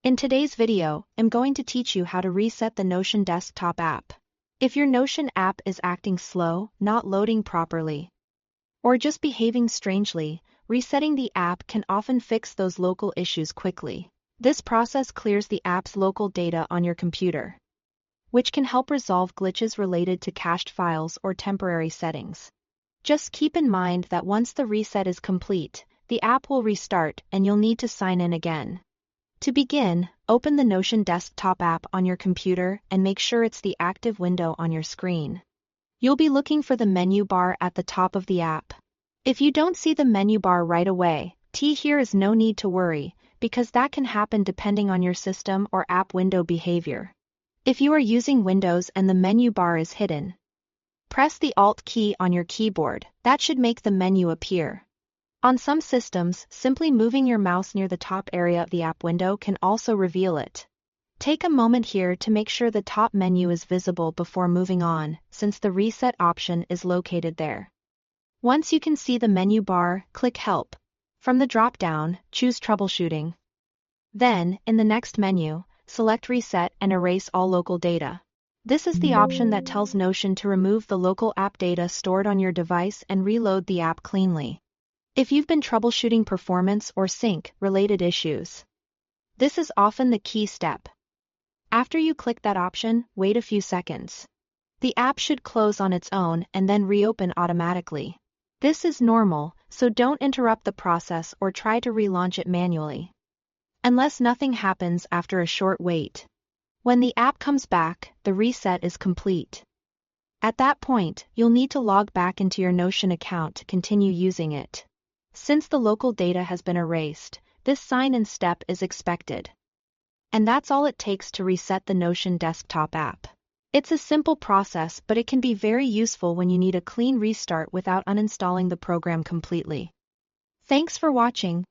In today's video, I'm going to teach you how to reset the Notion desktop app. If your Notion app is acting slow, not loading properly, or just behaving strangely, resetting the app can often fix those local issues quickly. This process clears the app's local data on your computer, which can help resolve glitches related to cached files or temporary settings. Just keep in mind that once the reset is complete, the app will restart and you'll need to sign in again. To begin, open the Notion desktop app on your computer and make sure it's the active window on your screen. You'll be looking for the menu bar at the top of the app. If you don't see the menu bar right away, here is no need to worry, because that can happen depending on your system or app window behavior. If you are using Windows and the menu bar is hidden, press the Alt key on your keyboard. That should make the menu appear. On some systems, simply moving your mouse near the top area of the app window can also reveal it. Take a moment here to make sure the top menu is visible before moving on, since the reset option is located there. Once you can see the menu bar, click Help. From the drop-down, choose Troubleshooting. Then, in the next menu, select Reset and Erase all local data. This is the option that tells Notion to remove the local app data stored on your device and reload the app cleanly. If you've been troubleshooting performance or sync-related issues, this is often the key step. After you click that option, wait a few seconds. The app should close on its own and then reopen automatically. This is normal, so don't interrupt the process or try to relaunch it manually, unless nothing happens after a short wait. When the app comes back, the reset is complete. At that point, you'll need to log back into your Notion account to continue using it. Since the local data has been erased, this sign-in step is expected. And that's all it takes to reset the Notion desktop app. It's a simple process, but it can be very useful when you need a clean restart without uninstalling the program completely. Thanks for watching.